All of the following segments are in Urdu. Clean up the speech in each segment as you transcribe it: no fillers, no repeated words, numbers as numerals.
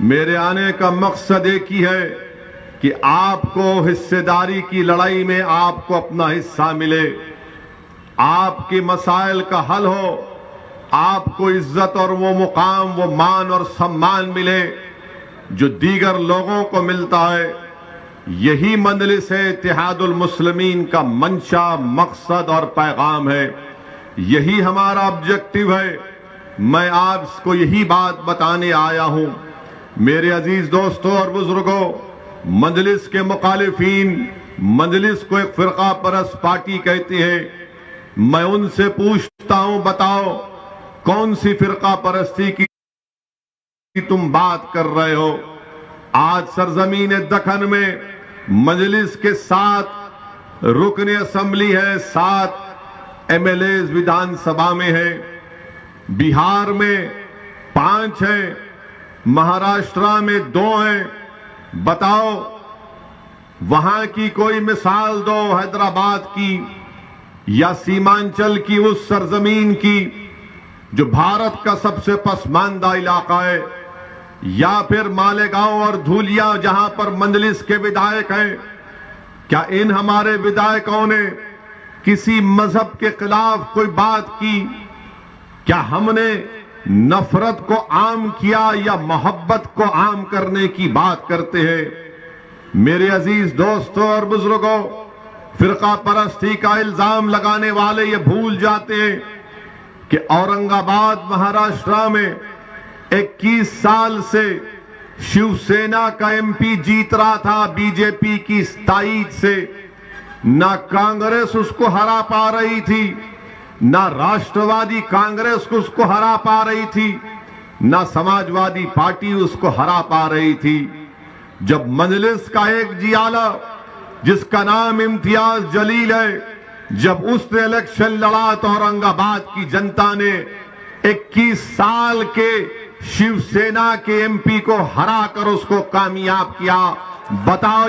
میرے آنے کا مقصد ایک ہی ہے کہ آپ کو حصے داری کی لڑائی میں آپ کو اپنا حصہ ملے، آپ کے مسائل کا حل ہو، آپ کو عزت اور وہ مقام، وہ مان اور سمان ملے جو دیگر لوگوں کو ملتا ہے۔ یہی مجلس اتحاد المسلمین کا منشا، مقصد اور پیغام ہے، یہی ہمارا آبجیکٹو ہے۔ میں آپ کو یہی بات بتانے آیا ہوں۔ میرے عزیز دوستوں اور بزرگوں، مجلس کے مخالفین مجلس کو ایک فرقہ پرست پارٹی کہتے ہیں۔ میں ان سے پوچھتا ہوں، بتاؤ کون سی فرقہ پرستی کی تم بات کر رہے ہو؟ آج سرزمین دکن میں مجلس کے 7 رکن اسمبلی ہے، 7 M L as Vidhan Sabha میں ہے، بہار میں 5 ہیں، مہاراشٹرا میں 2 ہیں۔ بتاؤ وہاں کی کوئی مثال دو، حیدرآباد کی یا سیمانچل کی، اس سرزمین کی جو بھارت کا سب سے پسماندہ علاقہ ہے، یا پھر مالیگاؤں اور دھولیا جہاں پر مجلس کے ودھائک ہیں۔ کیا ان ہمارے ودھائکوں نے کسی مذہب کے خلاف کوئی بات کی؟ کیا ہم نے نفرت کو عام کیا یا محبت کو عام کرنے کی بات کرتے ہیں؟ میرے عزیز دوستوں اور بزرگوں، فرقہ پرستی کا الزام لگانے والے یہ بھول جاتے ہیں کہ اورنگ آباد مہاراشٹرا میں 21 سال سے شیو سینا کا ایم پی جیت رہا تھا بی جے پی کی تائید سے۔ نہ کانگریس اس کو ہرا پا رہی تھی، نہ راشٹروادی کانگریس اس کو ہرا پا رہی تھی، نہ سماجوادی پارٹی اس کو ہرا پا رہی تھی۔ جب مجلس کا ایک جیالہ جس کا نام امتیاز جلیل ہے، جب اس نے الیکشن لڑا تو اورنگ آباد کی جنتا نے 21 سال کے شیو سینا کے ایم پی کو ہرا کر اس کو کامیاب کیا۔ بتاؤ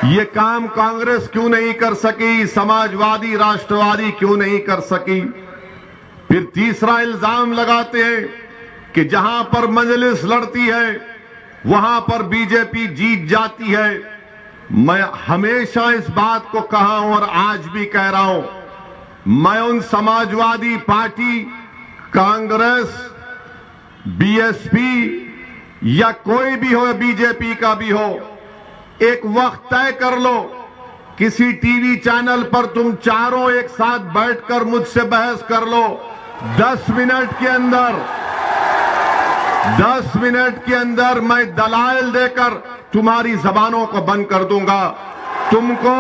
یہ کام کانگریس کیوں نہیں کر سکی؟ سماجوادی، راشٹروادی کیوں نہیں کر سکی؟ پھر تیسرا الزام لگاتے ہیں کہ جہاں پر مجلس لڑتی ہے وہاں پر بی جے پی جیت جاتی ہے۔ میں ہمیشہ اس بات کو کہا ہوں اور آج بھی کہہ رہا ہوں، میں ان Samajwadi party, Congress, B S P یا کوئی بھی ہو، بی جے پی کا بھی ہو، ایک وقت طے کر لو، کسی ٹی وی چینل پر تم چاروں ایک ساتھ بیٹھ کر مجھ سے بحث کر لو، 10 منٹ کے اندر میں دلائل دے کر تمہاری زبانوں کو بند کر دوں گا۔ تم کو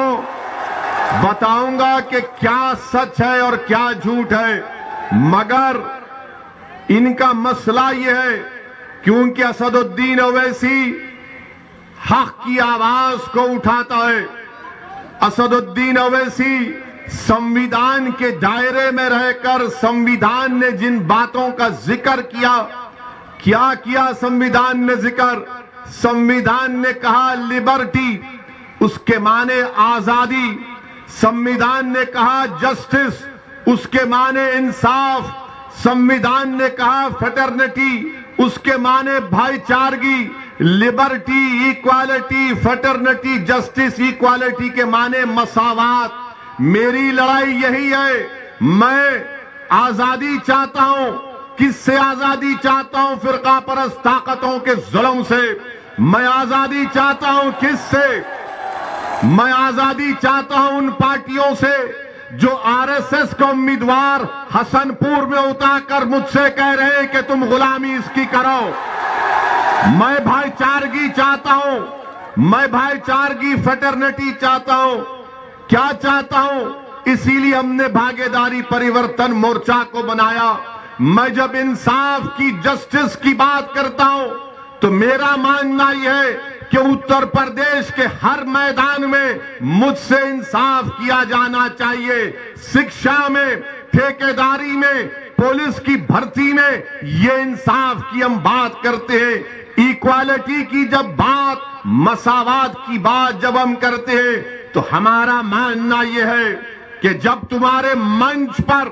بتاؤں گا کہ کیا سچ ہے اور کیا جھوٹ ہے۔ مگر ان کا مسئلہ یہ ہے، کیونکہ اسد الدین اویسی حق کی آواز کو اٹھاتا ہے، اسد الدین اویسی سمویدھان کے دائرے میں رہ کر سمویدھان نے جن باتوں کا ذکر کیا سمویدھان نے ذکر؟ سمویدھان نے کہا لبرٹی، اس کے معنی آزادی۔ سمویدھان نے کہا جسٹس، اس کے معنی انصاف۔ سمویدھان نے کہا فیٹرنیٹی، اس کے معنی بھائی چارگی۔ Liberty, equality, fraternity, justice, equality کے معنی مساوات۔ میری لڑائی یہی ہے، میں آزادی چاہتا ہوں۔ کس سے آزادی چاہتا ہوں؟ فرقہ پرست طاقتوں کے ظلم سے۔ میں آزادی چاہتا ہوں کس سے؟ میں آزادی چاہتا ہوں ان پارٹیوں سے جو آر ایس ایس کا امیدوار حسن پور میں اتار کر مجھ سے کہہ رہے کہ تم غلامی اس کی کرو۔ میں بھائی چارگی چاہتا ہوں، میں بھائی چارگی، فیٹرنیٹی چاہتا ہوں۔ کیا چاہتا ہوں؟ اسی لیے ہم نے بھاگیداری پریورتن مورچہ کو بنایا۔ میں جب انصاف کی، جسٹس کی بات کرتا ہوں تو میرا ماننا یہ ہے کہ اتر پردیش کے ہر میدان میں مجھ سے انصاف کیا جانا چاہیے۔ شکشا میں، ٹھیکیداری میں، پولیس کی بھرتی میں یہ انصاف کی ہم بات کرتے ہیں۔ ایکوالٹی کی جب بات، مساوات کی بات جب ہم کرتے ہیں تو ہمارا ماننا یہ ہے کہ جب تمہارے منچ پر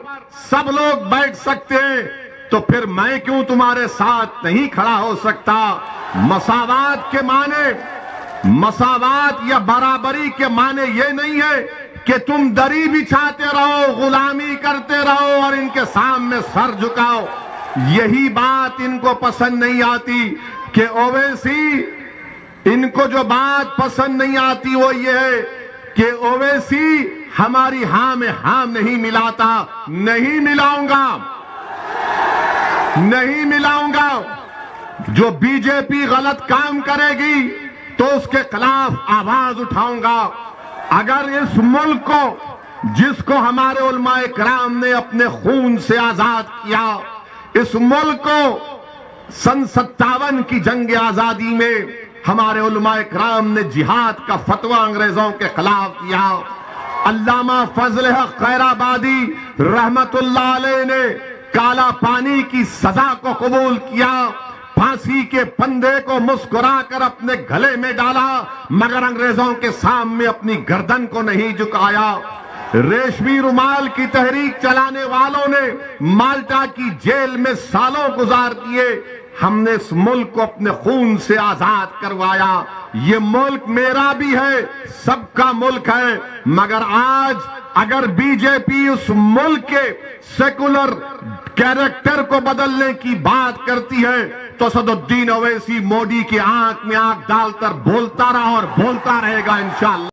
سب لوگ بیٹھ سکتے ہیں، تو پھر میں کیوں تمہارے ساتھ نہیں کھڑا ہو سکتا؟ مساوات کے معنی، مساوات یا برابری کے معنی یہ نہیں ہے کہ تم دری بچھاتے رہو، غلامی کرتے رہو اور ان کے سامنے سر جھکاؤ۔ یہی بات ان کو پسند نہیں آتی کہ اویسی، ان کو جو بات پسند نہیں آتی وہ یہ ہے کہ اویسی ہماری ہاں میں ہاں نہیں ملاتا۔ نہیں ملاؤں گا، نہیں ملاؤں گا۔ جو بی جے پی غلط کام کرے گی تو اس کے خلاف آواز اٹھاؤں گا۔ اگر اس ملک کو، جس کو ہمارے علماء کرام نے اپنے خون سے آزاد کیا، اس ملک کو سن 57 کی جنگ آزادی میں ہمارے علماء کرام نے جہاد کا فتویٰ انگریزوں کے خلاف دیا، علامہ فضل حق خیرآبادی رحمت اللہ علیہ نے کالا پانی کی سزا کو قبول کیا، پھانسی کے پندے کو مسکرا کر اپنے گلے میں ڈالا، مگر انگریزوں کے سامنے اپنی گردن کو نہیں جھکایا۔ ریشمی رومال کی تحریک چلانے والوں نے مالٹا کی جیل میں سالوں گزار دیے۔ ہم نے اس ملک کو اپنے خون سے آزاد کروایا۔ یہ ملک میرا بھی ہے، سب کا ملک ہے، مگر آج اگر بی جے پی اس ملک کے سیکولر کیریکٹر کو بدلنے کی بات کرتی ہے تو اسد الدین اویسی مودی کی آنکھ میں آنکھ ڈال کر بولتا رہا اور بولتا رہے گا انشاءاللہ۔